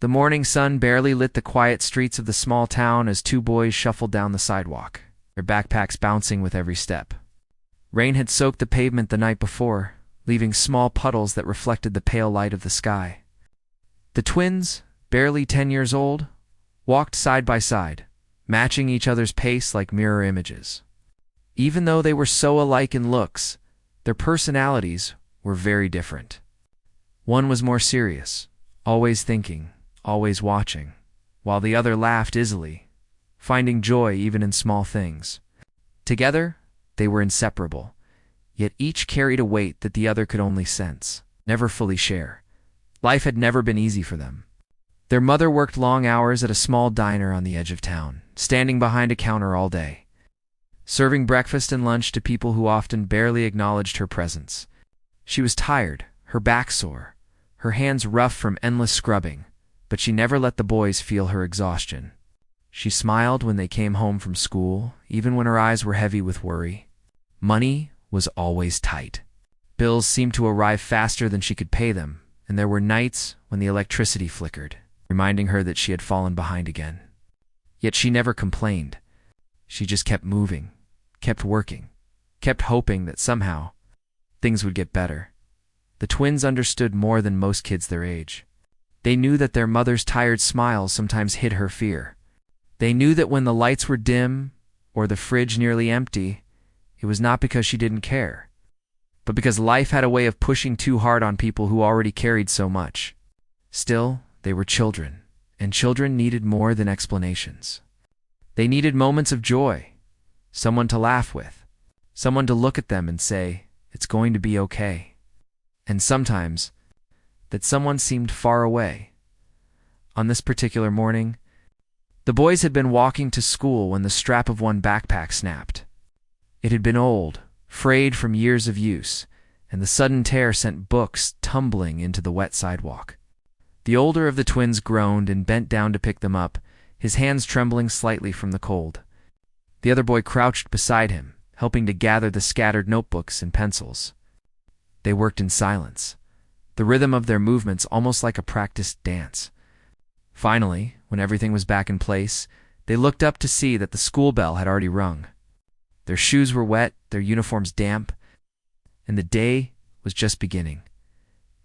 The morning sun barely lit the quiet streets of the small town as two boys shuffled down the sidewalk, their backpacks bouncing with every step. Rain had soaked the pavement the night before, leaving small puddles that reflected the pale light of the sky. The twins, barely 10 years old, walked side by side, matching each other's pace like mirror images. Even though they were so alike in looks, their personalities were very different. One was more serious, always thinking, always watching, while the other laughed easily, finding joy even in small things. Together, they were inseparable, yet each carried a weight that the other could only sense, never fully share. Life had never been easy for them. Their mother worked long hours at a small diner on the edge of town, standing behind a counter all day, serving breakfast and lunch to people who often barely acknowledged her presence. She was tired, her back sore, her hands rough from endless scrubbing, but she never let the boys feel her exhaustion. She smiled when they came home from school, even when her eyes were heavy with worry. Money was always tight. Bills seemed to arrive faster than she could pay them, and there were nights when the electricity flickered, reminding her that she had fallen behind again. Yet she never complained. She just kept moving, kept working, kept hoping that somehow things would get better. The twins understood more than most kids their age. They knew that their mother's tired smiles sometimes hid her fear. They knew that when the lights were dim or the fridge nearly empty, it was not because she didn't care, but because life had a way of pushing too hard on people who already carried so much. Still, they were children, and children needed more than explanations. They needed moments of joy, someone to laugh with, someone to look at them and say, "It's going to be okay." And sometimes, that someone seemed far away. On this particular morning, the boys had been walking to school when the strap of one backpack snapped. It had been old, frayed from years of use, and the sudden tear sent books tumbling into the wet sidewalk. The older of the twins groaned and bent down to pick them up, his hands trembling slightly from the cold. The other boy crouched beside him, helping to gather the scattered notebooks and pencils. They worked in silence, the rhythm of their movements almost like a practiced dance. Finally, when everything was back in place, they looked up to see that the school bell had already rung. Their shoes were wet, their uniforms damp, and the day was just beginning.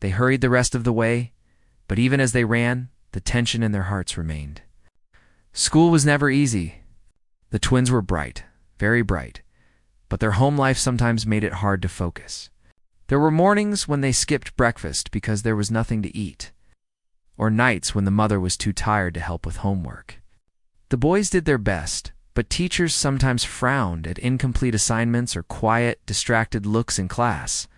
They hurried the rest of the way, but even as they ran, the tension in their hearts remained. School was never easy. The twins were bright, very bright, but their home life sometimes made it hard to focus. There were mornings when they skipped breakfast because there was nothing to eat, or nights when the mother was too tired to help with homework. The boys did their best, but teachers sometimes frowned at incomplete assignments or quiet, distracted looks in class.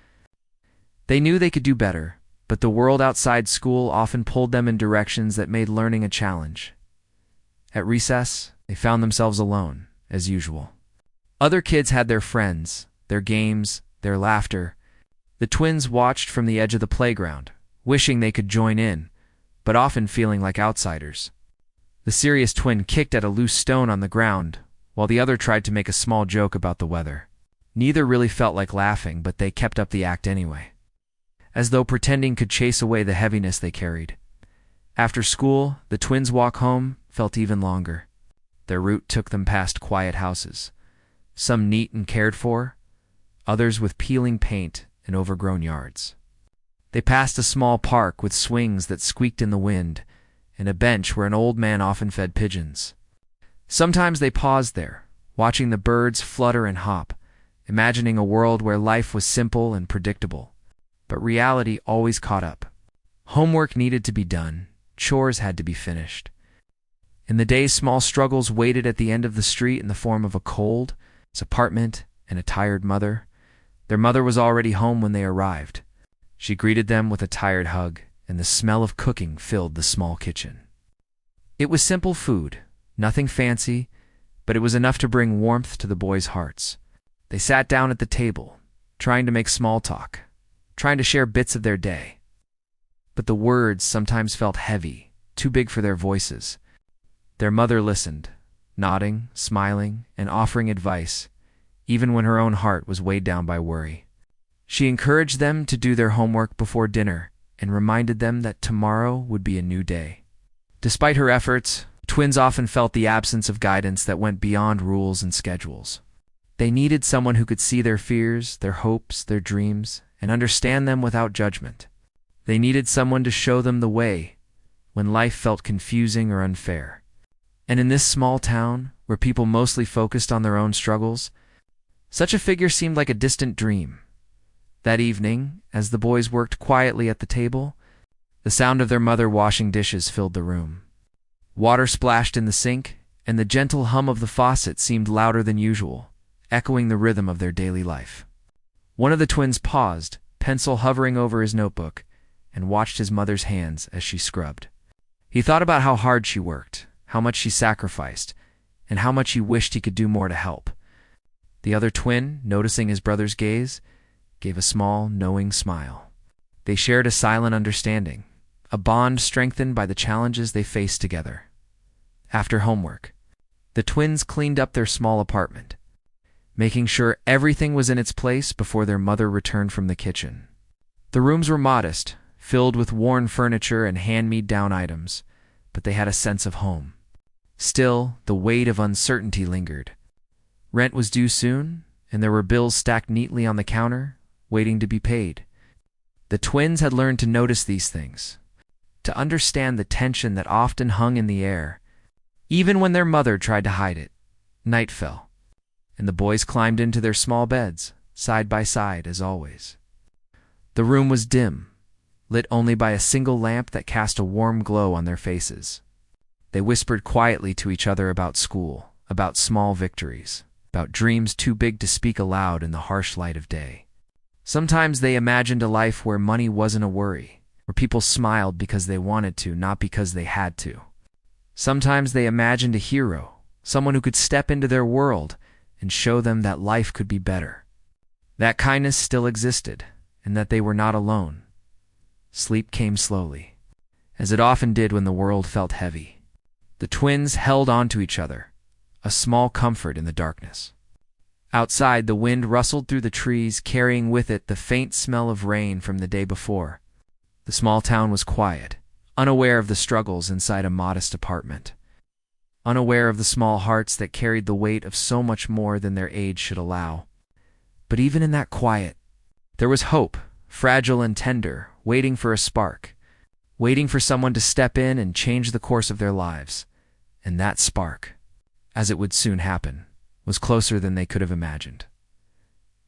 They knew they could do better, but the world outside school often pulled them in directions that made learning a challenge. At recess, they found themselves alone, as usual. Other kids had their friends, their games, their laughter. The twins watched from the edge of the playground, wishing they could join in, but often feeling like outsiders. The serious twin kicked at a loose stone on the ground, while the other tried to make a small joke about the weather. Neither really felt like laughing, but they kept up the act anyway, as though pretending could chase away the heaviness they carried. After school, the twins' walk home felt even longer. Their route took them past quiet houses, some neat and cared for, others with peeling paint and overgrown yards. They passed a small park with swings that squeaked in the wind, and a bench where an old man often fed pigeons. Sometimes they paused there, watching the birds flutter and hop, imagining a world where life was simple and predictable. But reality always caught up. Homework needed to be done, chores had to be finished. In the day, small struggles waited at the end of the street in the form of a cold, apartment, and a tired mother. Their mother was already home when they arrived. She greeted them with a tired hug, and the smell of cooking filled the small kitchen. It was simple food, nothing fancy, but it was enough to bring warmth to the boys' hearts. They sat down at the table, trying to make small talk, trying to share bits of their day. But the words sometimes felt heavy, too big for their voices. Their mother listened, nodding, smiling, and offering advice, even when her own heart was weighed down by worry. She encouraged them to do their homework before dinner and reminded them that tomorrow would be a new day. Despite her efforts, twins often felt the absence of guidance that went beyond rules and schedules. They needed someone who could see their fears, their hopes, their dreams, and understand them without judgment. They needed someone to show them the way when life felt confusing or unfair. And in this small town, where people mostly focused on their own struggles, such a figure seemed like a distant dream. That evening, as the boys worked quietly at the table, the sound of their mother washing dishes filled the room. Water splashed in the sink, and the gentle hum of the faucet seemed louder than usual, echoing the rhythm of their daily life. One of the twins paused, pencil hovering over his notebook, and watched his mother's hands as she scrubbed. He thought about how hard she worked, how much she sacrificed, and how much he wished he could do more to help. The other twin, noticing his brother's gaze, gave a small, knowing smile. They shared a silent understanding, a bond strengthened by the challenges they faced together. After homework, the twins cleaned up their small apartment, making sure everything was in its place before their mother returned from the kitchen. The rooms were modest, filled with worn furniture and hand-me-down items, but they had a sense of home. Still, the weight of uncertainty lingered. Rent was due soon, and there were bills stacked neatly on the counter, waiting to be paid. The twins had learned to notice these things, to understand the tension that often hung in the air. Even when their mother tried to hide it, night fell, and the boys climbed into their small beds, side by side as always. The room was dim, lit only by a single lamp that cast a warm glow on their faces. They whispered quietly to each other about school, about small victories, about dreams too big to speak aloud in the harsh light of day. Sometimes they imagined a life where money wasn't a worry, where people smiled because they wanted to, not because they had to. Sometimes they imagined a hero, someone who could step into their world and show them that life could be better. That kindness still existed, and that they were not alone. Sleep came slowly, as it often did when the world felt heavy. The twins held on to each other, a small comfort in the darkness. Outside, the wind rustled through the trees, carrying with it the faint smell of rain from the day before. The small town was quiet, unaware of the struggles inside a modest apartment, unaware of the small hearts that carried the weight of so much more than their age should allow. But even in that quiet, there was hope, fragile and tender, waiting for a spark, waiting for someone to step in and change the course of their lives. And that spark, as it would soon happen, was closer than they could have imagined.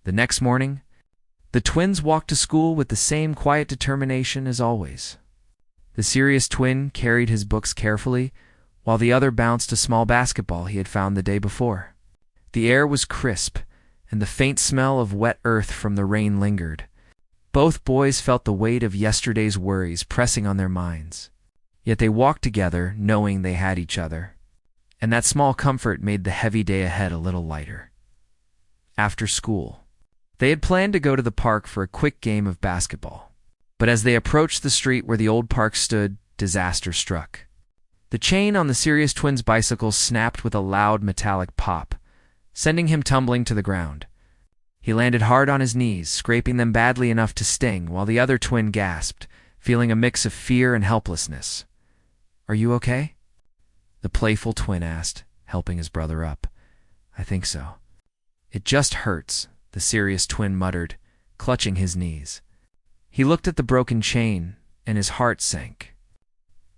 The next morning, the twins walked to school with the same quiet determination as always. The serious twin carried his books carefully, while the other bounced a small basketball he had found the day before. The air was crisp, and the faint smell of wet earth from the rain lingered. Both boys felt the weight of yesterday's worries pressing on their minds. Yet they walked together, knowing they had each other. And that small comfort made the heavy day ahead a little lighter. After school, they had planned to go to the park for a quick game of basketball. But as they approached the street where the old park stood, disaster struck. The chain on the serious twins' bicycle snapped with a loud metallic pop, sending him tumbling to the ground. He landed hard on his knees, scraping them badly enough to sting, while the other twin gasped, feeling a mix of fear and helplessness. "Are you okay?" the playful twin asked, helping his brother up. "I think so." "It just hurts," the serious twin muttered, clutching his knees. He looked at the broken chain, and his heart sank.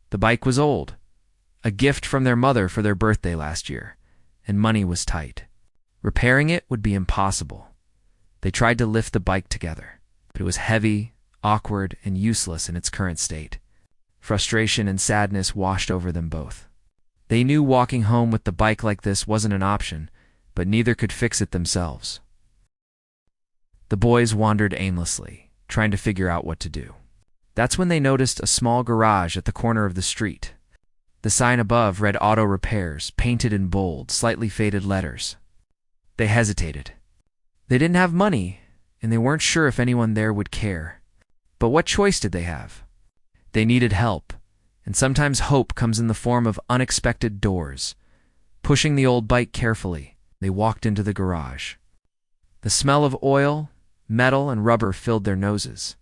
The bike was old, a gift from their mother for their birthday last year, and money was tight. Repairing it would be impossible. They tried to lift the bike together, but it was heavy, awkward, and useless in its current state. Frustration and sadness washed over them both. They knew walking home with the bike like this wasn't an option, but neither could fix it themselves. The boys wandered aimlessly, trying to figure out what to do. That's when they noticed a small garage at the corner of the street. The sign above read Auto Repairs, painted in bold, slightly faded letters. They hesitated. They didn't have money, and they weren't sure if anyone there would care. But what choice did they have? They needed help, and sometimes hope comes in the form of unexpected doors. Pushing the old bike carefully, they walked into the garage. The smell of oil, metal, and rubber filled their noses.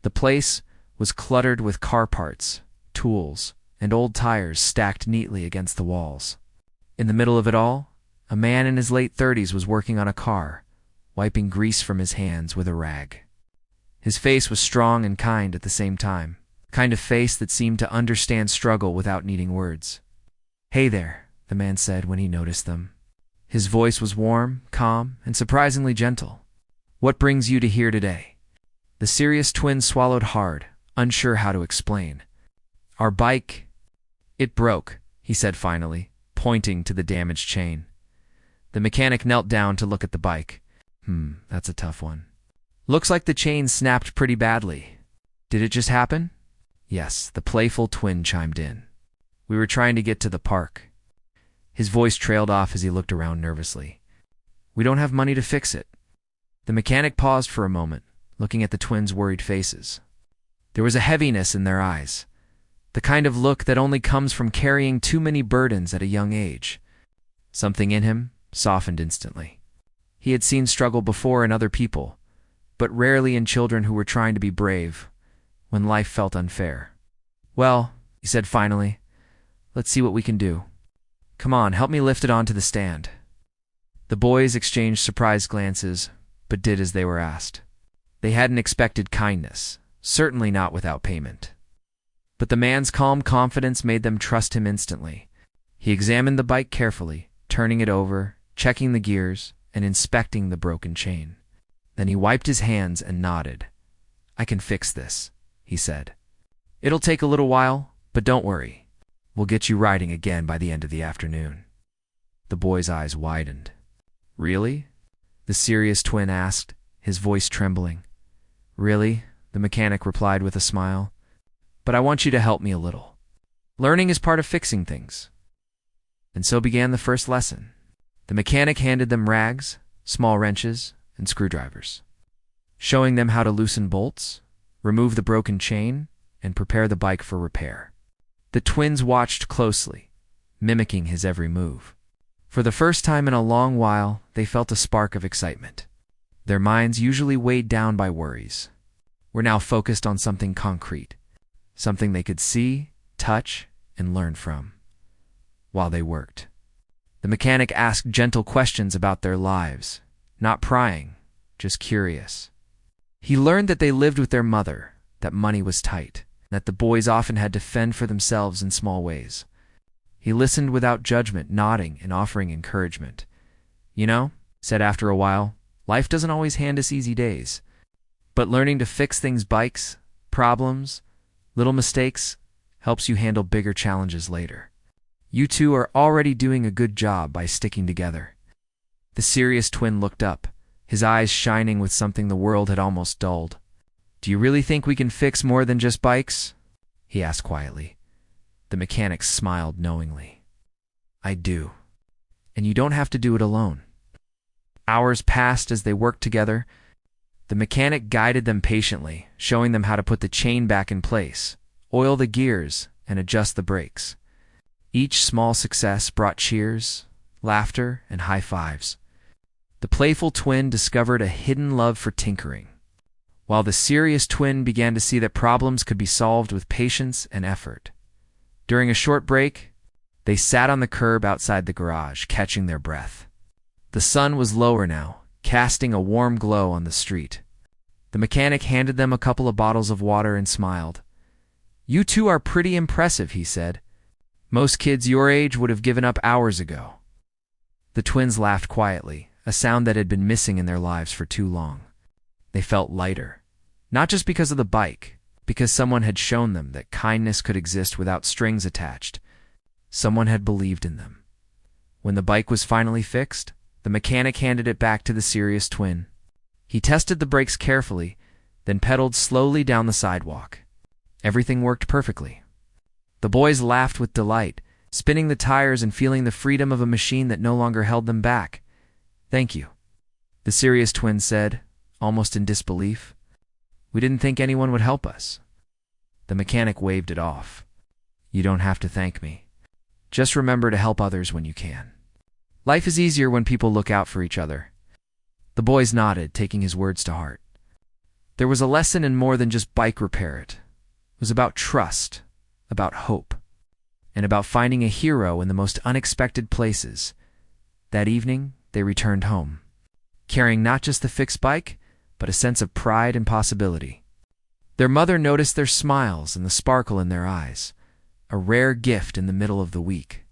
The place was cluttered with car parts, tools, and old tires stacked neatly against the walls. In the middle of it all, a man in his late 30s was working on a car, wiping grease from his hands with a rag. His face was strong and kind at the same time, the kind of face that seemed to understand struggle without needing words. "Hey there," the man said when he noticed them. His voice was warm, calm, and surprisingly gentle. "What brings you to here today?" The serious twin swallowed hard, unsure how to explain. "Our bike, it broke," he said finally, pointing to the damaged chain. The mechanic knelt down to look at the bike. That's a tough one. "Looks like the chain snapped pretty badly. Did it just happen?" "Yes," the playful twin chimed in. "We were trying to get to the park." His voice trailed off as he looked around nervously. "We don't have money to fix it." The mechanic paused for a moment, looking at the twins' worried faces. There was a heaviness in their eyes, the kind of look that only comes from carrying too many burdens at a young age. Something in him softened instantly. He had seen struggle before in other people, but rarely in children who were trying to be brave when life felt unfair. "Well," he said finally, "let's see what we can do. Come on, help me lift it onto the stand." The boys exchanged surprised glances, but did as they were asked. They hadn't expected kindness, certainly not without payment. But the man's calm confidence made them trust him instantly. He examined the bike carefully, turning it over, checking the gears, and inspecting the broken chain. Then he wiped his hands and nodded. "I can fix this," he said. "It'll take a little while, but don't worry. We'll get you riding again by the end of the afternoon." The boy's eyes widened. "Really?" the serious twin asked, his voice trembling. "Really?" the mechanic replied with a smile. "But I want you to help me a little. Learning is part of fixing things." And so began the first lesson. The mechanic handed them rags, small wrenches, and screwdrivers, showing them how to loosen bolts, remove the broken chain, and prepare the bike for repair. The twins watched closely, mimicking his every move. For the first time in a long while, they felt a spark of excitement. Their minds, usually weighed down by worries, were now focused on something concrete, something they could see, touch, and learn from. While they worked, the mechanic asked gentle questions about their lives, not prying, just curious. He learned that they lived with their mother, that money was tight, that the boys often had to fend for themselves in small ways. He listened without judgment, nodding and offering encouragement. "You know," said after a while, "life doesn't always hand us easy days. But learning to fix things, bikes, problems, little mistakes, helps you handle bigger challenges later. You two are already doing a good job by sticking together." The serious twin looked up, his eyes shining with something the world had almost dulled. "Do you really think we can fix more than just bikes?" he asked quietly. The mechanic smiled knowingly. "I do. And you don't have to do it alone." Hours passed as they worked together. The mechanic guided them patiently, showing them how to put the chain back in place, oil the gears, and adjust the brakes. Each small success brought cheers, laughter, and high fives. The playful twin discovered a hidden love for tinkering, while the serious twin began to see that problems could be solved with patience and effort. During a short break, they sat on the curb outside the garage, catching their breath. The sun was lower now, casting a warm glow on the street. The mechanic handed them a couple of bottles of water and smiled. "You two are pretty impressive," he said. "Most kids your age would have given up hours ago." The twins laughed quietly, a sound that had been missing in their lives for too long. They felt lighter, not just because of the bike, because someone had shown them that kindness could exist without strings attached. Someone had believed in them. When the bike was finally fixed, the mechanic handed it back to the serious twin. He tested the brakes carefully, then pedaled slowly down the sidewalk. Everything worked perfectly. The boys laughed with delight, spinning the tires and feeling the freedom of a machine that no longer held them back. "Thank you," the serious twin said, almost in disbelief. "We didn't think anyone would help us." The mechanic waved it off. "You don't have to thank me. Just remember to help others when you can. Life is easier when people look out for each other." The boys nodded, taking his words to heart. There was a lesson in more than just bike repair. It was about trust, about hope, and about finding a hero in the most unexpected places. That evening, they returned home, carrying not just the fixed bike, but a sense of pride and possibility. Their mother noticed their smiles and the sparkle in their eyes, a rare gift in the middle of the week.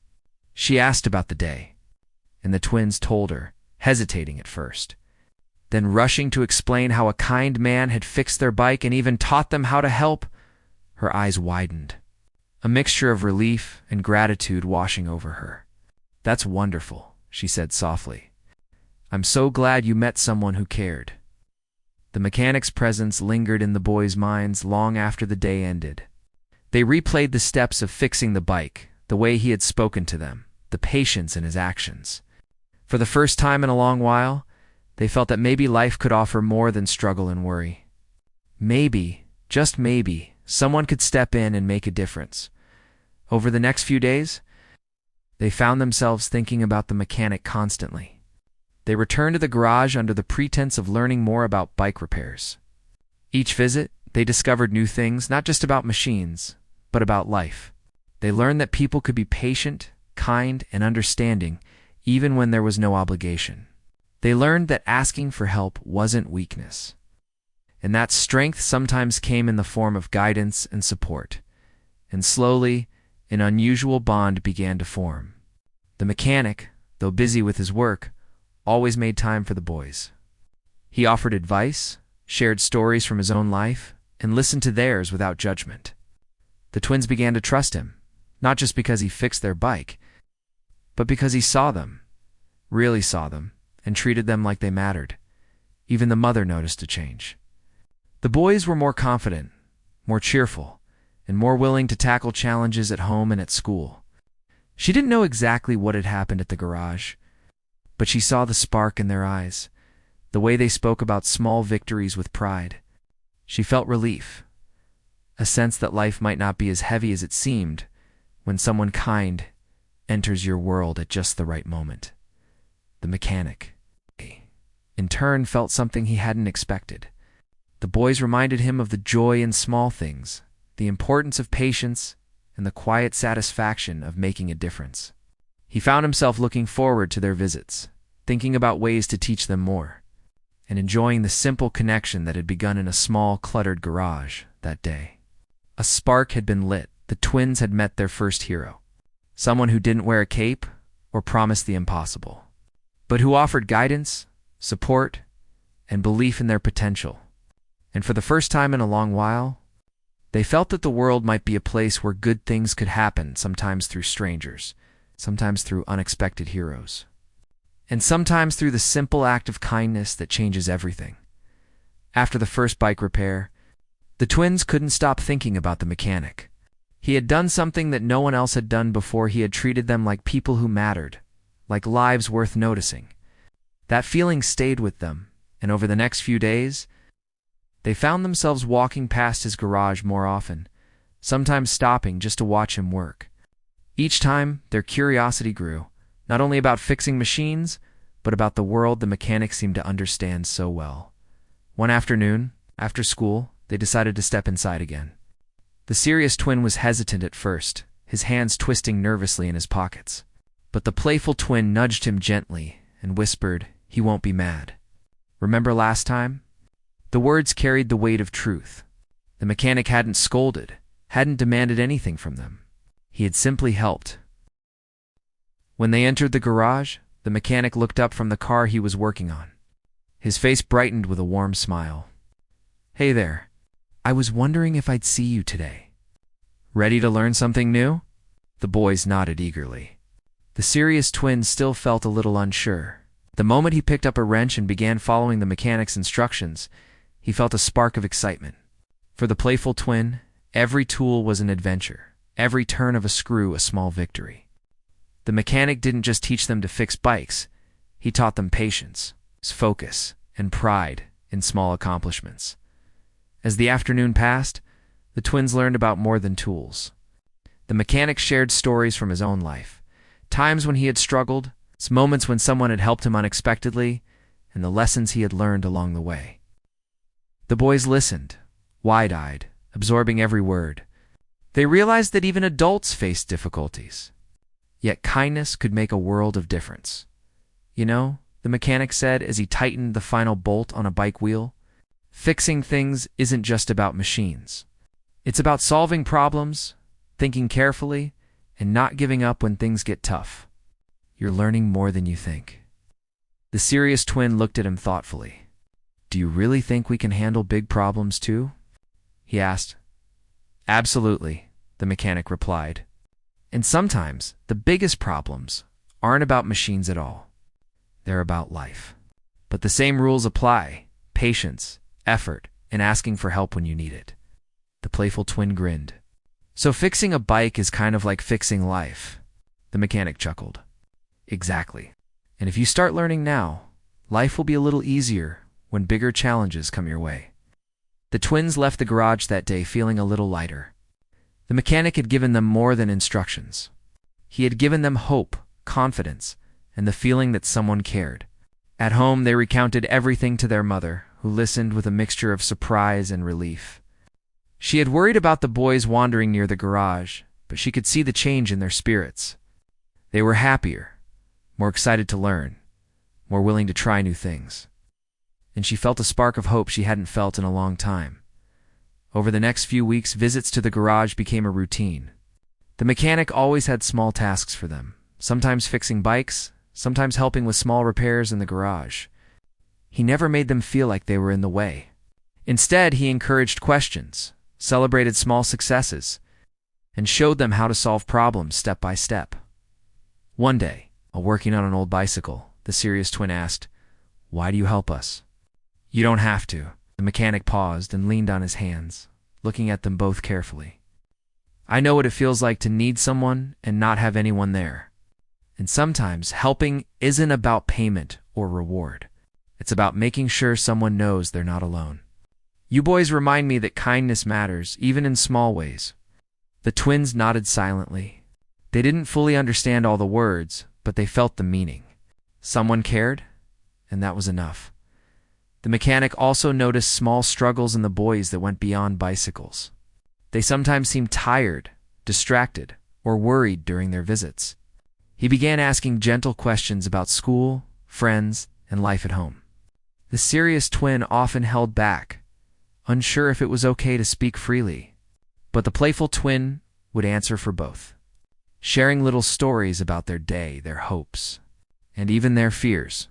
She asked about the day, and the twins told her, hesitating at first, then rushing to explain how a kind man had fixed their bike and even taught them how to help. Her eyes widened, a mixture of relief and gratitude washing over her. "That's wonderful," she said softly. "I'm so glad you met someone who cared." The mechanic's presence lingered in the boys' minds long after the day ended. They replayed the steps of fixing the bike, the way he had spoken to them, the patience in his actions. For the first time in a long while, they felt that maybe life could offer more than struggle and worry. Maybe, just maybe, someone could step in and make a difference. Over the next few days, they found themselves thinking about the mechanic constantly. They returned to the garage under the pretense of learning more about bike repairs. Each visit, they discovered new things, not just about machines, but about life. They learned that people could be patient, kind, and understanding, even when there was no obligation. They learned that asking for help wasn't weakness, and that strength sometimes came in the form of guidance and support. And slowly, an unusual bond began to form. The mechanic, though busy with his work, always made time for the boys. He offered advice, shared stories from his own life, and listened to theirs without judgment. The twins began to trust him, not just because he fixed their bike, but because he saw them, really saw them, and treated them like they mattered. Even the mother noticed a change. The boys were more confident, more cheerful, and more willing to tackle challenges at home and at school. She didn't know exactly what had happened at the garage, but she saw the spark in their eyes, the way they spoke about small victories with pride. She felt relief, a sense that life might not be as heavy as it seemed when someone kind enters your world at just the right moment. The mechanic, in turn, felt something he hadn't expected. The boys reminded him of the joy in small things, the importance of patience, and the quiet satisfaction of making a difference. He found himself looking forward to their visits, thinking about ways to teach them more, and enjoying the simple connection that had begun in a small, cluttered garage that day. A spark had been lit. The twins had met their first hero, someone who didn't wear a cape or promise the impossible, but who offered guidance, support, and belief in their potential. And for the first time in a long while, they felt that the world might be a place where good things could happen, sometimes through strangers, sometimes through unexpected heroes, and sometimes through the simple act of kindness that changes everything. After the first bike repair, the twins couldn't stop thinking about the mechanic. He had done something that no one else had done before. He had treated them like people who mattered, like lives worth noticing. That feeling stayed with them, and over the next few days, they found themselves walking past his garage more often, sometimes stopping just to watch him work. Each time, their curiosity grew, not only about fixing machines, but about the world the mechanic seemed to understand so well. One afternoon, after school, they decided to step inside again. The serious twin was hesitant at first, his hands twisting nervously in his pockets. But the playful twin nudged him gently and whispered, "He won't be mad. Remember last time?" The words carried the weight of truth. The mechanic hadn't scolded, hadn't demanded anything from them. He had simply helped. When they entered the garage, the mechanic looked up from the car he was working on. His face brightened with a warm smile. "Hey there. I was wondering if I'd see you today. Ready to learn something new?" The boys nodded eagerly. The serious twin still felt a little unsure. The moment he picked up a wrench and began following the mechanic's instructions, he felt a spark of excitement. For the playful twin, every tool was an adventure, every turn of a screw a small victory. The mechanic didn't just teach them to fix bikes, he taught them patience, focus, and pride in small accomplishments. As the afternoon passed, the twins learned about more than tools. The mechanic shared stories from his own life, times when he had struggled, moments when someone had helped him unexpectedly, and the lessons he had learned along the way. The boys listened, wide-eyed, absorbing every word. They realized that even adults faced difficulties. Yet kindness could make a world of difference. You know, the mechanic said as he tightened the final bolt on a bike wheel, fixing things isn't just about machines. It's about solving problems, thinking carefully, and not giving up when things get tough. You're learning more than you think. The serious twin looked at him thoughtfully. Do you really think we can handle big problems too? He asked. Absolutely, the mechanic replied. And sometimes the biggest problems aren't about machines at all. They're about life. But the same rules apply: patience, effort, and asking for help when you need it. The playful twin grinned. So fixing a bike is kind of like fixing life, the mechanic chuckled. Exactly. And if you start learning now, life will be a little easier when bigger challenges come your way. The twins left the garage that day feeling a little lighter. The mechanic had given them more than instructions. He had given them hope, confidence, and the feeling that someone cared. At home, they recounted everything to their mother, who listened with a mixture of surprise and relief. She had worried about the boys wandering near the garage, but she could see the change in their spirits. They were happier, more excited to learn, more willing to try new things. And she felt a spark of hope she hadn't felt in a long time. Over the next few weeks, visits to the garage became a routine. The mechanic always had small tasks for them, sometimes fixing bikes, sometimes helping with small repairs in the garage. He never made them feel like they were in the way. Instead, he encouraged questions, celebrated small successes, and showed them how to solve problems step by step. One day, while working on an old bicycle, the serious twin asked, "Why do you help us?" "You don't have to." The mechanic paused and leaned on his hands, looking at them both carefully. "I know what it feels like to need someone and not have anyone there. And sometimes helping isn't about payment or reward. It's about making sure someone knows they're not alone. You boys remind me that kindness matters, even in small ways." The twins nodded silently. They didn't fully understand all the words, but they felt the meaning. Someone cared, and that was enough. The mechanic also noticed small struggles in the boys that went beyond bicycles. They sometimes seemed tired, distracted, or worried during their visits. He began asking gentle questions about school, friends, and life at home. The serious twin often held back, unsure if it was okay to speak freely, but the playful twin would answer for both, sharing little stories about their day, their hopes, and even their fears.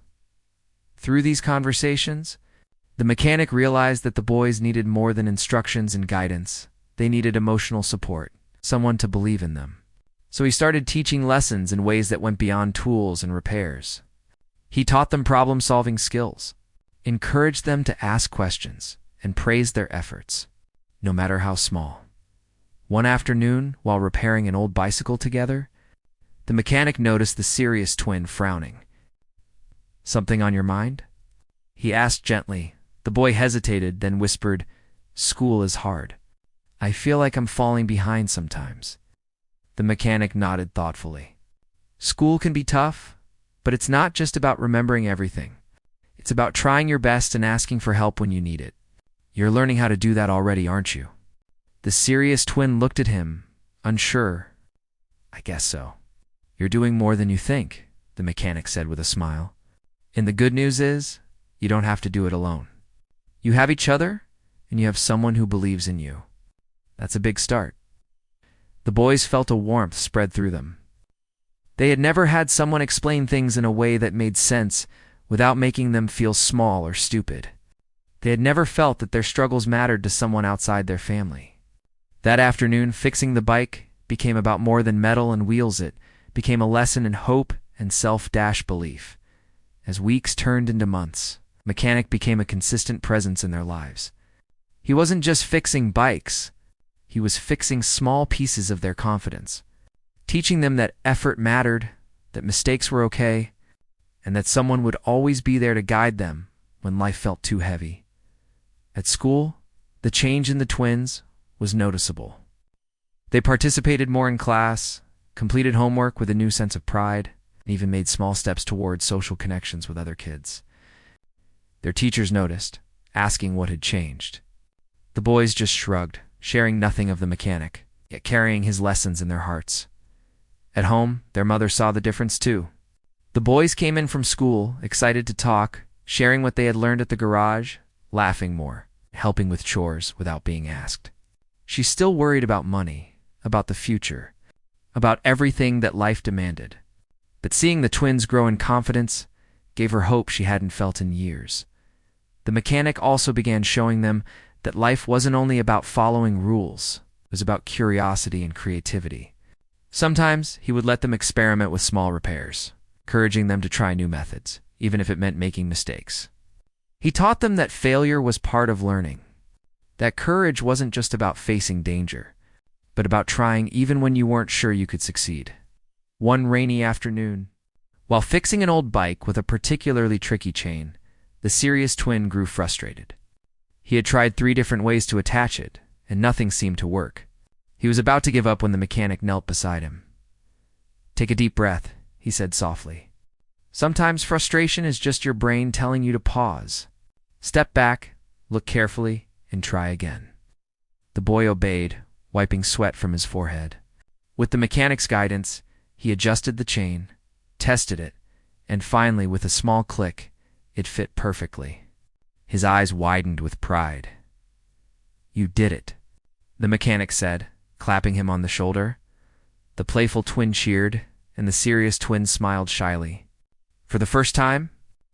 Through these conversations, the mechanic realized that the boys needed more than instructions and guidance. They needed emotional support, someone to believe in them. So he started teaching lessons in ways that went beyond tools and repairs. He taught them problem-solving skills, encouraged them to ask questions, and praised their efforts, no matter how small. One afternoon, while repairing an old bicycle together, the mechanic noticed the serious twin frowning. "Something on your mind?" he asked gently. The boy hesitated, then whispered, "School is hard. I feel like I'm falling behind sometimes." The mechanic nodded thoughtfully. School can be tough, but it's not just about remembering everything. It's about trying your best and asking for help when you need it. You're learning how to do that already, aren't you? The serious twin looked at him, unsure. "I guess so." "You're doing more than you think," the mechanic said with a smile. "And the good news is, you don't have to do it alone. You have each other, and you have someone who believes in you. That's a big start." The boys felt a warmth spread through them. They had never had someone explain things in a way that made sense without making them feel small or stupid. They had never felt that their struggles mattered to someone outside their family. That afternoon, fixing the bike became about more than metal and wheels. It became a lesson in hope and self-belief. As weeks turned into months, mechanic became a consistent presence in their lives. He wasn't just fixing bikes. He was fixing small pieces of their confidence, teaching them that effort mattered, that mistakes were okay, and that someone would always be there to guide them when life felt too heavy. At school, the change in the twins was noticeable. They participated more in class, completed homework with a new sense of pride, and even made small steps toward social connections with other kids. Their teachers noticed, asking what had changed. The boys just shrugged, sharing nothing of the mechanic. yet carrying his lessons in their hearts. At home, their mother saw the difference too. The boys came in from school, excited to talk, sharing what they had learned at the garage, laughing more, helping with chores without being asked. She still worried about money, about the future, about everything that life demanded. But seeing the twins grow in confidence gave her hope she hadn't felt in years. The mechanic also began showing them that life wasn't only about following rules, it was about curiosity and creativity. Sometimes he would let them experiment with small repairs, encouraging them to try new methods, even if it meant making mistakes. He taught them that failure was part of learning, that courage wasn't just about facing danger, but about trying even when you weren't sure you could succeed. One rainy afternoon, while fixing an old bike with a particularly tricky chain, the serious twin grew frustrated. He had tried 3 different ways to attach it, and nothing seemed to work. He was about to give up when the mechanic knelt beside him. "Take a deep breath," he said softly. "Sometimes frustration is just your brain telling you to pause. Step back, look carefully, and try again." The boy obeyed, wiping sweat from his forehead. With the mechanic's guidance, he adjusted the chain, tested it, and finally, with a small click, it fit perfectly. His eyes widened with pride. "You did it," the mechanic said, clapping him on the shoulder. The playful twin cheered, and the serious twin smiled shyly. For the first time,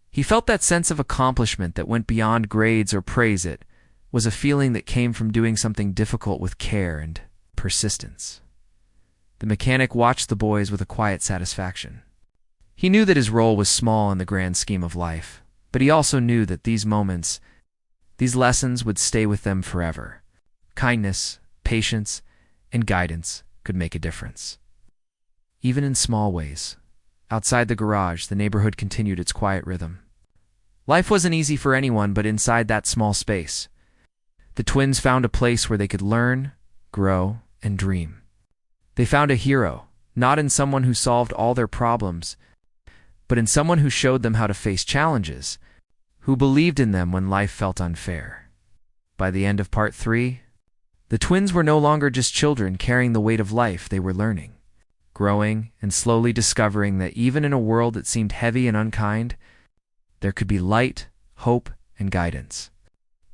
he felt that sense of accomplishment that went beyond grades or praise. It was a feeling that came from doing something difficult with care and persistence. The mechanic watched the boys with a quiet satisfaction. He knew that his role was small in the grand scheme of life, but he also knew that these moments, these lessons would stay with them forever. Kindness, patience, and guidance could make a difference. Even in small ways. Outside the garage, the neighborhood continued its quiet rhythm. Life wasn't easy for anyone, but inside that small space, the twins found a place where they could learn, grow, and dream. They found a hero, not in someone who solved all their problems, but in someone who showed them how to face challenges, who believed in them when life felt unfair. By the end of part 3, the twins were no longer just children carrying the weight of life. They were learning, growing, and slowly discovering that even in a world that seemed heavy and unkind, there could be light, hope, and guidance.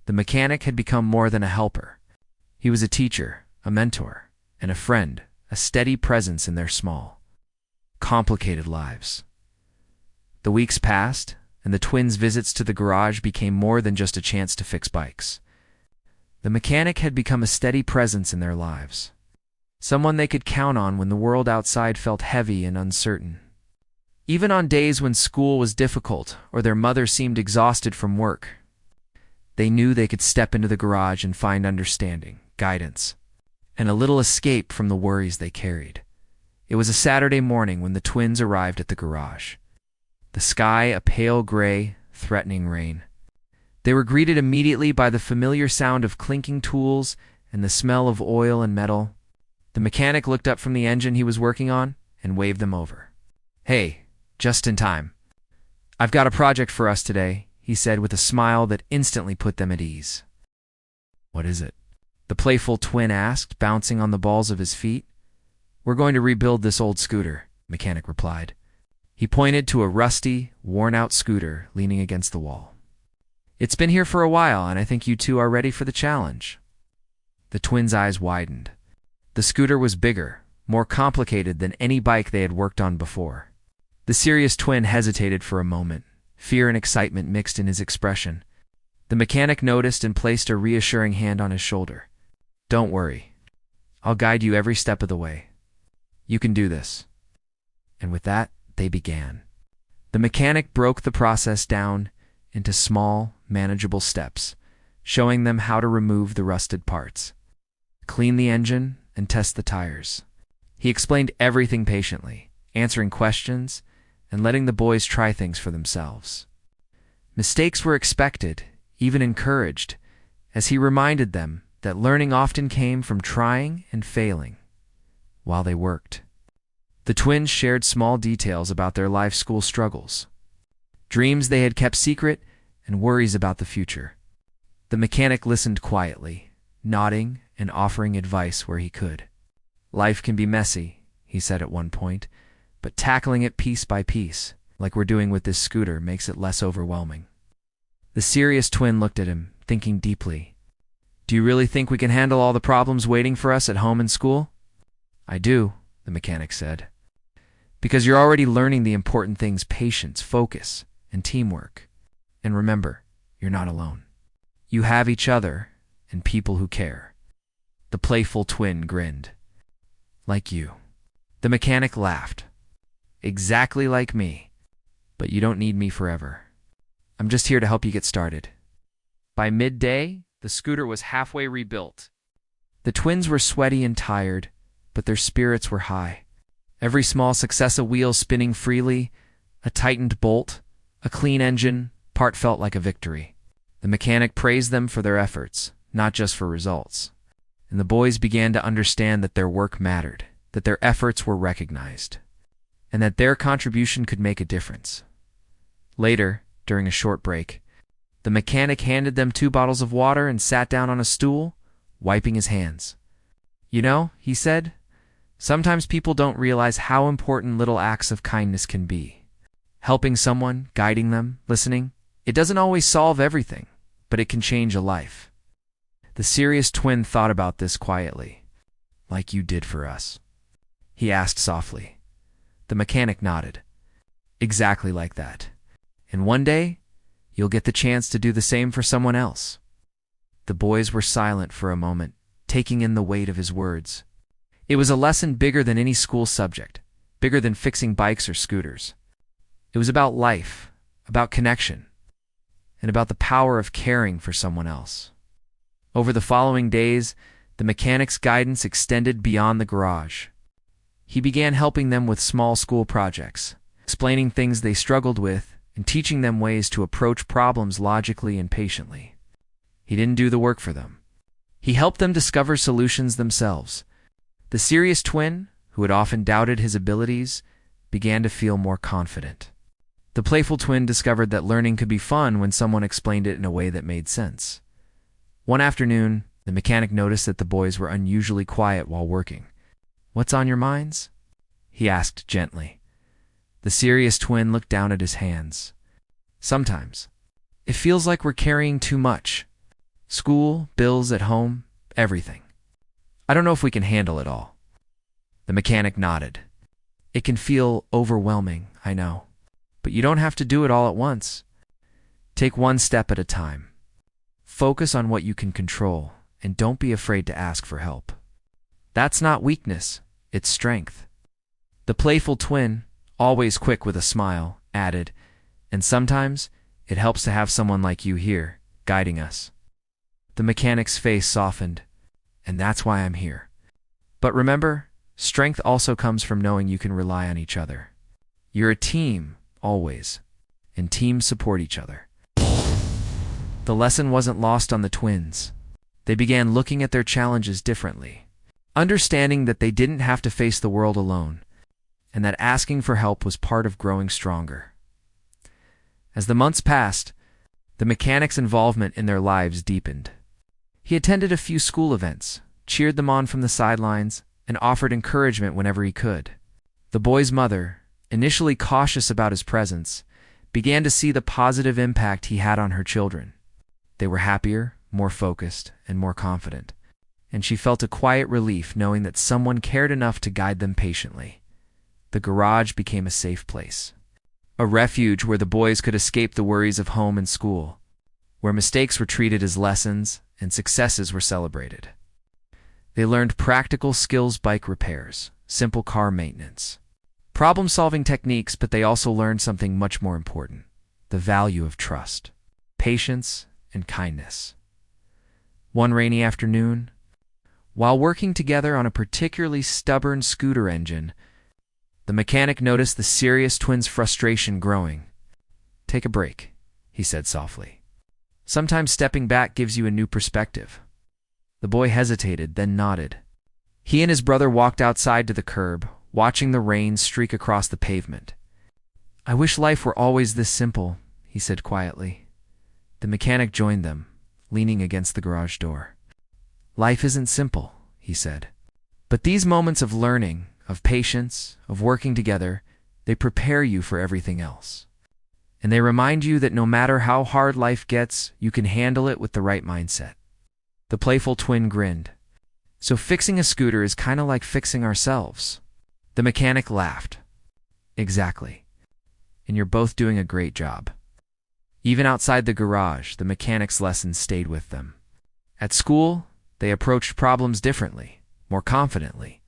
The mechanic had become more than a helper. He was a teacher, a mentor, and a friend, a steady presence in their small, complicated lives. The weeks passed, and the twins' visits to the garage became more than just a chance to fix bikes. The mechanic had become a steady presence in their lives, someone they could count on when the world outside felt heavy and uncertain. Even on days when school was difficult or their mother seemed exhausted from work, they knew they could step into the garage and find understanding, guidance, and a little escape from the worries they carried. It was a Saturday morning when the twins arrived at the garage. The sky a pale gray, threatening rain. They were greeted immediately by the familiar sound of clinking tools and the smell of oil and metal. The mechanic looked up from the engine he was working on and waved them over. "Hey, just in time. I've got a project for us today," he said with a smile that instantly put them at ease. "What is it?" the playful twin asked, bouncing on the balls of his feet. "We're going to rebuild this old scooter," the mechanic replied. He pointed to a rusty, worn-out scooter leaning against the wall. "It's been here for a while, and I think you two are ready for the challenge." The twins' eyes widened. The scooter was bigger, more complicated than any bike they had worked on before. The serious twin hesitated for a moment, fear and excitement mixed in his expression. The mechanic noticed and placed a reassuring hand on his shoulder. "Don't worry. I'll guide you every step of the way. You can do this." And with that, they began. The mechanic broke the process down into small, manageable steps, showing them how to remove the rusted parts, clean the engine, and test the tires. He explained everything patiently, answering questions and letting the boys try things for themselves. Mistakes were expected, even encouraged, as he reminded them that learning often came from trying and failing while they worked. The twins shared small details about their life school struggles, dreams they had kept secret, and worries about the future. The mechanic listened quietly, nodding and offering advice where he could. Life can be messy, he said at one point, but tackling it piece by piece, like we're doing with this scooter, makes it less overwhelming. The serious twin looked at him, thinking deeply. Do you really think we can handle all the problems waiting for us at home and school? I do, the mechanic said. Because you're already learning the important things: patience, focus, and teamwork. And remember, you're not alone. You have each other and people who care. The playful twin grinned. Like you. The mechanic laughed. Exactly like me. But you don't need me forever. I'm just here to help you get started. By midday, the scooter was halfway rebuilt. The twins were sweaty and tired, but their spirits were high. Every small success, a wheel spinning freely, a tightened bolt, a clean engine, part felt like a victory. The mechanic praised them for their efforts, not just for results. And the boys began to understand that their work mattered, that their efforts were recognized, and that their contribution could make a difference. Later, during a short break, the mechanic handed them 2 bottles of water and sat down on a stool, wiping his hands. You know, he said, sometimes people don't realize how important little acts of kindness can be. Helping someone, guiding them, listening, it doesn't always solve everything, but it can change a life. The serious twin thought about this quietly. Like you did for us, he asked softly. The mechanic nodded. Exactly like that. And one day, you'll get the chance to do the same for someone else. The boys were silent for a moment, taking in the weight of his words. It was a lesson bigger than any school subject, bigger than fixing bikes or scooters. It was about life, about connection, and about the power of caring for someone else. Over the following days, the mechanic's guidance extended beyond the garage. He began helping them with small school projects, explaining things they struggled with, and teaching them ways to approach problems logically and patiently. He didn't do the work for them. He helped them discover solutions themselves. The serious twin, who had often doubted his abilities, began to feel more confident. The playful twin discovered that learning could be fun when someone explained it in a way that made sense. One afternoon, the mechanic noticed that the boys were unusually quiet while working. What's on your minds? He asked gently. The serious twin looked down at his hands. Sometimes, it feels like we're carrying too much. School, bills at home, everything. I don't know if we can handle it all. The mechanic nodded. It can feel overwhelming, I know. But you don't have to do it all at once. Take one step at a time. Focus on what you can control, and don't be afraid to ask for help. That's not weakness, it's strength. The playful twin, always quick with a smile, added, and sometimes it helps to have someone like you here, guiding us. The mechanic's face softened, and that's why I'm here. But remember, strength also comes from knowing you can rely on each other. You're a team, always, and teams support each other. The lesson wasn't lost on the twins. They began looking at their challenges differently, understanding that they didn't have to face the world alone, and that asking for help was part of growing stronger. As the months passed, the mechanic's involvement in their lives deepened. He attended a few school events, cheered them on from the sidelines, and offered encouragement whenever he could. The boy's mother, initially cautious about his presence, began to see the positive impact he had on her children. They were happier, more focused, and more confident, and she felt a quiet relief knowing that someone cared enough to guide them patiently. The garage became a safe place, a refuge where the boys could escape the worries of home and school, where mistakes were treated as lessons and successes were celebrated. They learned practical skills: bike repairs, simple car maintenance, problem-solving techniques, but they also learned something much more important: the value of trust, patience, and kindness. One rainy afternoon, while working together on a particularly stubborn scooter engine, the mechanic noticed the serious twins' frustration growing. Take a break, he said softly. Sometimes stepping back gives you a new perspective. The boy hesitated, then nodded. He and his brother walked outside to the curb, watching the rain streak across the pavement. I wish life were always this simple, he said quietly. The mechanic joined them, leaning against the garage door. Life isn't simple, he said, But these moments of learning, of patience, of working together, they prepare you for everything else. And they remind you that no matter how hard life gets, you can handle it with the right mindset. The playful twin grinned. So fixing a scooter is kind of like fixing ourselves. The mechanic laughed. Exactly. And you're both doing a great job. Even outside the garage, the mechanic's lessons stayed with them. At school, they approached problems differently, more confidently.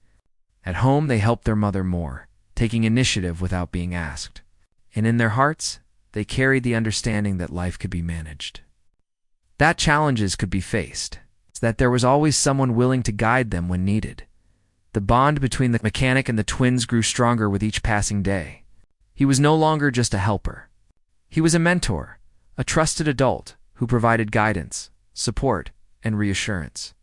At home, they helped their mother more, taking initiative without being asked. And in their hearts, they carried the understanding that life could be managed. That challenges could be faced, that there was always someone willing to guide them when needed. The bond between the mechanic and the twins grew stronger with each passing day. He was no longer just a helper. He was a mentor, a trusted adult who provided guidance, support, and reassurance.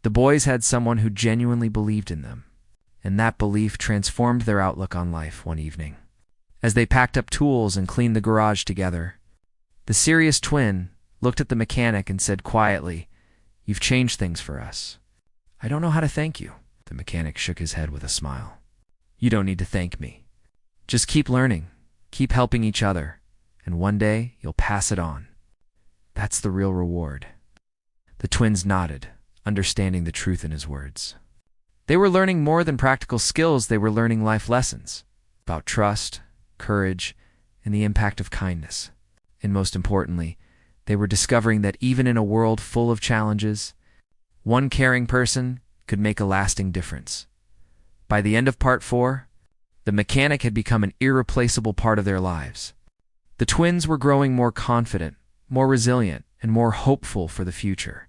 The boys had someone who genuinely believed in them, and that belief transformed their outlook on life one evening. As they packed up tools and cleaned the garage together, the serious twin looked at the mechanic and said quietly, "You've changed things for us." "I don't know how to thank you." The mechanic shook his head with a smile. "You don't need to thank me. Just keep learning, keep helping each other, and one day you'll pass it on. That's the real reward." The twins nodded, understanding the truth in his words. They were learning more than practical skills. They were learning life lessons about trust, courage, and the impact of kindness. And most importantly, they were discovering that even in a world full of challenges, one caring person could make a lasting difference. By the end of Part 4, the mechanic had become an irreplaceable part of their lives. The twins were growing more confident, more resilient, and more hopeful for the future.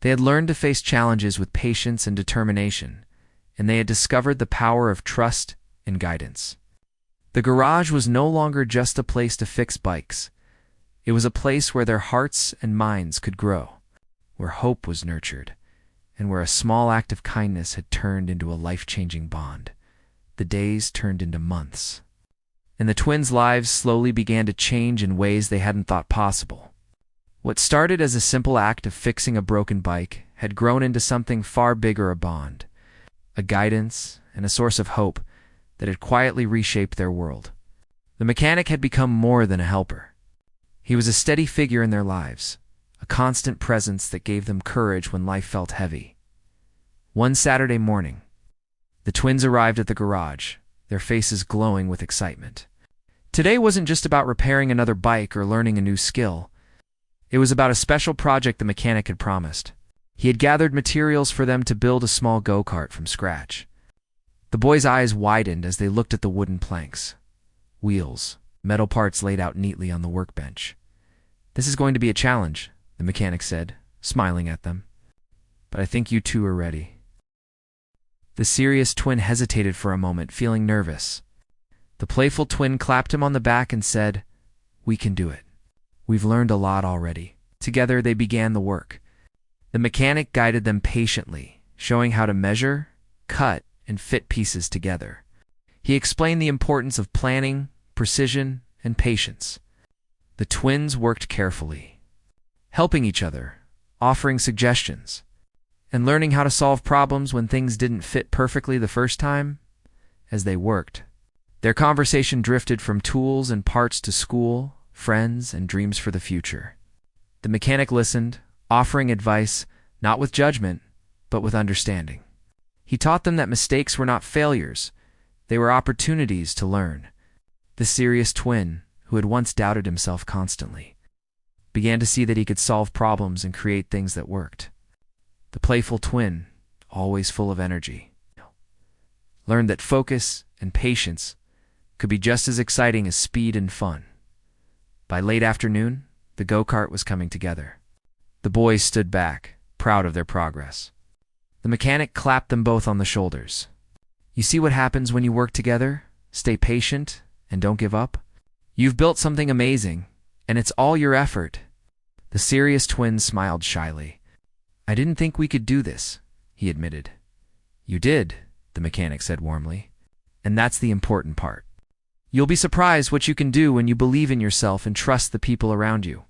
They had learned to face challenges with patience and determination, and they had discovered the power of trust and guidance. The garage was no longer just a place to fix bikes. It was a place where their hearts and minds could grow, where hope was nurtured, and where a small act of kindness had turned into a life-changing bond. The days turned into months, and the twins' lives slowly began to change in ways they hadn't thought possible. What started as a simple act of fixing a broken bike had grown into something far bigger: a bond, a guidance, and a source of hope that had quietly reshaped their world. The mechanic had become more than a helper. He was a steady figure in their lives, a constant presence that gave them courage when life felt heavy. One Saturday morning, the twins arrived at the garage, their faces glowing with excitement. Today wasn't just about repairing another bike or learning a new skill. It was about a special project the mechanic had promised. He had gathered materials for them to build a small go-kart from scratch. The boys' eyes widened as they looked at the wooden planks, wheels, metal parts laid out neatly on the workbench. "This is going to be a challenge," the mechanic said, smiling at them. "But I think you two are ready." The serious twin hesitated for a moment, feeling nervous. The playful twin clapped him on the back and said, "We can do it. We've learned a lot already." Together they began the work. The mechanic guided them patiently, showing how to measure, cut, and fit pieces together. He explained the importance of planning, precision, and patience. The twins worked carefully, helping each other, offering suggestions, and learning how to solve problems when things didn't fit perfectly the first time. As they worked, their conversation drifted from tools and parts to school, friends, and dreams for the future. The mechanic listened, offering advice, not with judgment, but with understanding. He taught them that mistakes were not failures, they were opportunities to learn. The serious twin, who had once doubted himself constantly, began to see that he could solve problems and create things that worked. The playful twin, always full of energy, learned that focus and patience could be just as exciting as speed and fun. By late afternoon, the go-kart was coming together. The boys stood back, proud of their progress. The mechanic clapped them both on the shoulders. "You see what happens when you work together? Stay patient and don't give up. You've built something amazing, and it's all your effort." The serious twin smiled shyly. "I didn't think we could do this," he admitted. "You did," the mechanic said warmly. "And that's the important part. You'll be surprised what you can do when you believe in yourself and trust the people around you."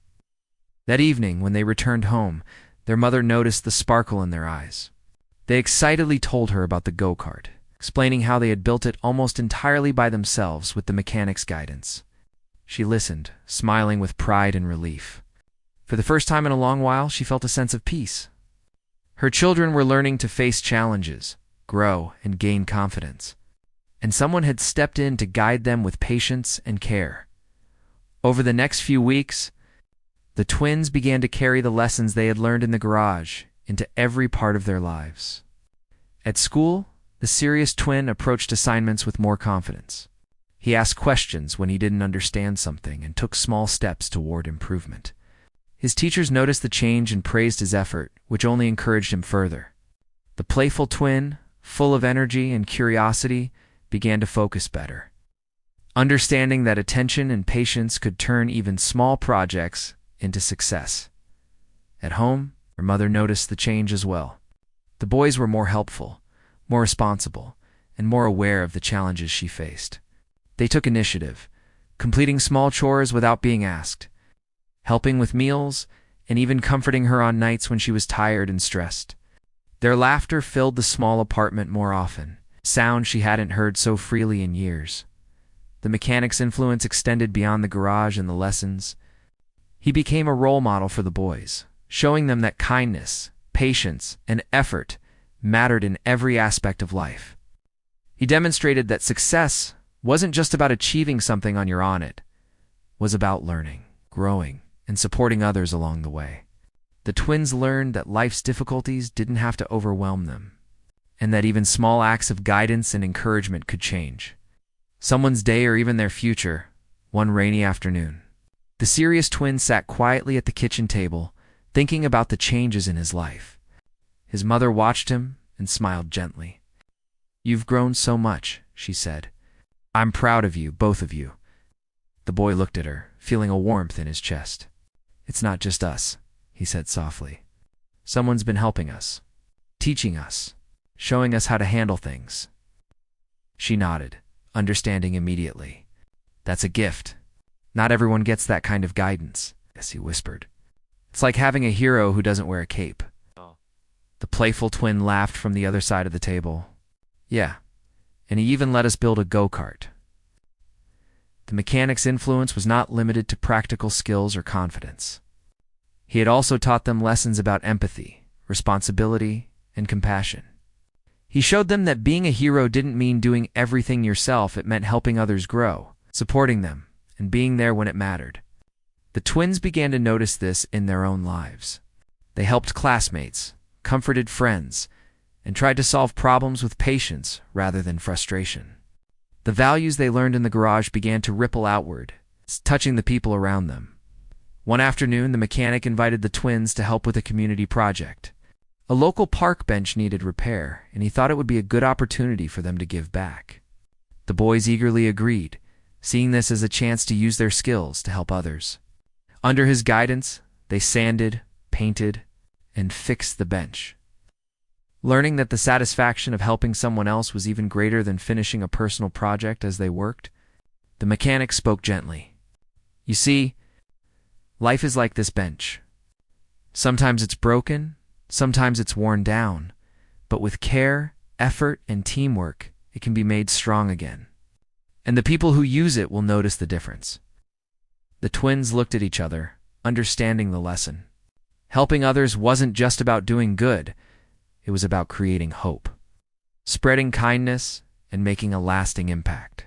That evening, when they returned home, their mother noticed the sparkle in their eyes. They excitedly told her about the go-kart, explaining how they had built it almost entirely by themselves with the mechanic's guidance. She listened, smiling with pride and relief. For the first time in a long while, she felt a sense of peace. Her children were learning to face challenges, grow, and gain confidence. And someone had stepped in to guide them with patience and care. Over the next few weeks, the twins began to carry the lessons they had learned in the garage into every part of their lives. At school, the serious twin approached assignments with more confidence. He asked questions when he didn't understand something and took small steps toward improvement. His teachers noticed the change and praised his effort, which only encouraged him further. The playful twin, full of energy and curiosity, began to focus better. Understanding that attention and patience could turn even small projects into success. At home, her mother noticed the change as well. The boys were more helpful, more responsible, and more aware of the challenges she faced. They took initiative, completing small chores without being asked, helping with meals, and even comforting her on nights when she was tired and stressed. Their laughter filled the small apartment more often, sounds she hadn't heard so freely in years. The mechanic's influence extended beyond the garage and the lessons. He became a role model for the boys, showing them that kindness, patience, and effort mattered in every aspect of life. He demonstrated that success wasn't just about achieving something on your own, it was about learning, growing, and supporting others along the way. The twins learned that life's difficulties didn't have to overwhelm them, and that even small acts of guidance and encouragement could change someone's day or even their future. One rainy afternoon, the serious twin sat quietly at the kitchen table, thinking about the changes in his life. His mother watched him and smiled gently. "You've grown so much," she said. "I'm proud of you, both of you." The boy looked at her, feeling a warmth in his chest. "It's not just us," he said softly. "Someone's been helping us, teaching us, showing us how to handle things." She nodded, understanding immediately. "That's a gift. Not everyone gets that kind of guidance," as he whispered. "It's like having a hero who doesn't wear a cape." The playful twin laughed from the other side of the table. "Yeah, and he even let us build a go-kart." The mechanic's influence was not limited to practical skills or confidence. He had also taught them lessons about empathy, responsibility, and compassion. He showed them that being a hero didn't mean doing everything yourself. It meant helping others grow, supporting them, and being there when it mattered. The twins began to notice this in their own lives. They helped classmates, comforted friends, and tried to solve problems with patience rather than frustration. The values they learned in the garage began to ripple outward, touching the people around them. One afternoon, the mechanic invited the twins to help with a community project. A local park bench needed repair, and he thought it would be a good opportunity for them to give back. The boys eagerly agreed, seeing this as a chance to use their skills to help others. Under his guidance, they sanded, painted, and fixed the bench. Learning that the satisfaction of helping someone else was even greater than finishing a personal project as they worked, the mechanic spoke gently. "You see, life is like this bench. Sometimes it's broken, sometimes it's worn down, but with care, effort, and teamwork, it can be made strong again. And the people who use it will notice the difference." The twins looked at each other, understanding the lesson. Helping others wasn't just about doing good, it was about creating hope, spreading kindness, and making a lasting impact.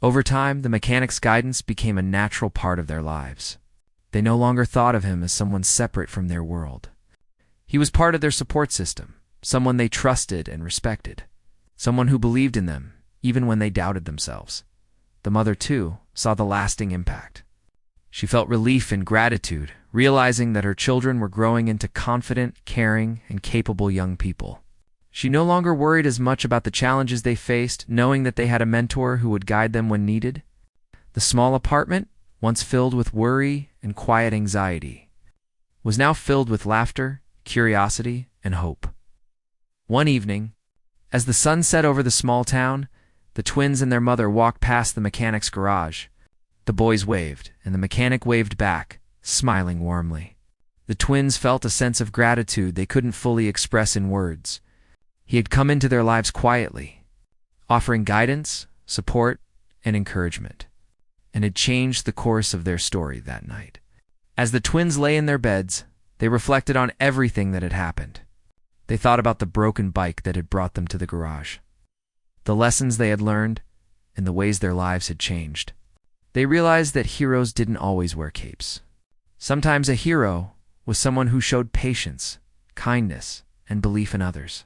Over time, the mechanic's guidance became a natural part of their lives. They no longer thought of him as someone separate from their world. He was part of their support system, someone they trusted and respected, someone who believed in them, even when they doubted themselves. The mother, too, saw the lasting impact. She felt relief and gratitude, realizing that her children were growing into confident, caring, and capable young people. She no longer worried as much about the challenges they faced, knowing that they had a mentor who would guide them when needed. The small apartment, once filled with worry and quiet anxiety, was now filled with laughter, curiosity, and hope. One evening, as the sun set over the small town, the twins and their mother walked past the mechanic's garage. The boys waved, and the mechanic waved back, smiling warmly. The twins felt a sense of gratitude they couldn't fully express in words. He had come into their lives quietly, offering guidance, support, and encouragement, and had changed the course of their story that night. As the twins lay in their beds, they reflected on everything that had happened. They thought about the broken bike that had brought them to the garage, the lessons they had learned, and the ways their lives had changed. They realized that heroes didn't always wear capes. Sometimes a hero was someone who showed patience, kindness, and belief in others.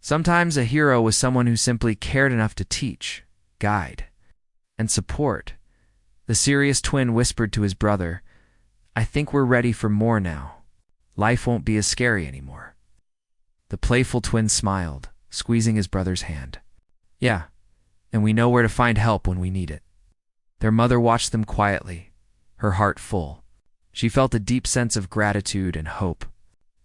Sometimes a hero was someone who simply cared enough to teach, guide, and support. The serious twin whispered to his brother, "I think we're ready for more now. Life won't be as scary anymore." The playful twin smiled, squeezing his brother's hand. "Yeah, and we know where to find help when we need it." Their mother watched them quietly, her heart full. She felt a deep sense of gratitude and hope,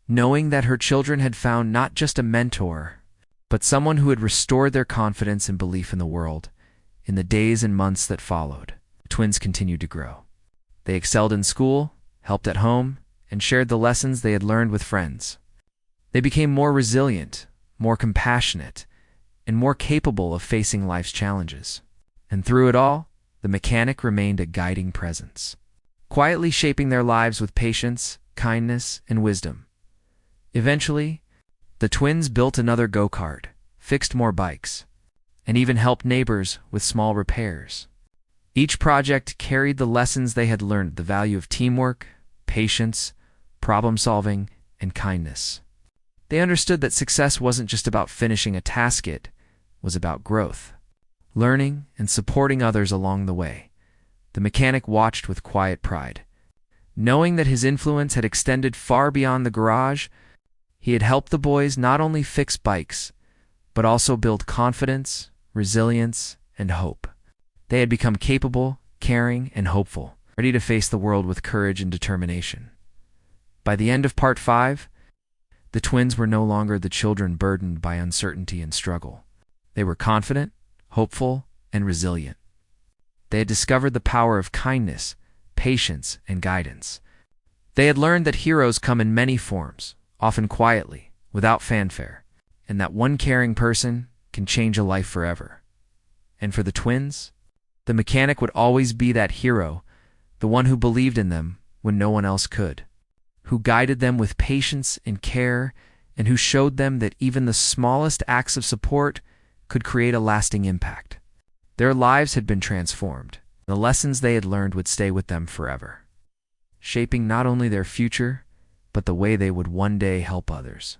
knowing that her children had found not just a mentor, but someone who had restored their confidence and belief in the world. In the days and months that followed, the twins continued to grow. They excelled in school, helped at home, and shared the lessons they had learned with friends. They became more resilient, more compassionate, and more capable of facing life's challenges. And through it all, the mechanic remained a guiding presence, quietly shaping their lives with patience, kindness, and wisdom. Eventually, the twins built another go-kart, fixed more bikes, and even helped neighbors with small repairs. Each project carried the lessons they had learned, the value of teamwork, patience, problem-solving, and kindness. They understood that success wasn't just about finishing a task, it was about growth, learning, and supporting others along the way. The mechanic watched with quiet pride. Knowing that his influence had extended far beyond the garage, he had helped the boys not only fix bikes, but also build confidence, resilience, and hope. They had become capable, caring, and hopeful, ready to face the world with courage and determination. By the end of Part 5, the twins were no longer the children burdened by uncertainty and struggle. They were confident, hopeful, and resilient. They had discovered the power of kindness, patience, and guidance. They had learned that heroes come in many forms, often quietly, without fanfare, and that one caring person can change a life forever. And for the twins, the mechanic would always be that hero, the one who believed in them when no one else could, who guided them with patience and care, and who showed them that even the smallest acts of support could create a lasting impact. Their lives had been transformed. The lessons they had learned would stay with them forever, shaping not only their future, but the way they would one day help others.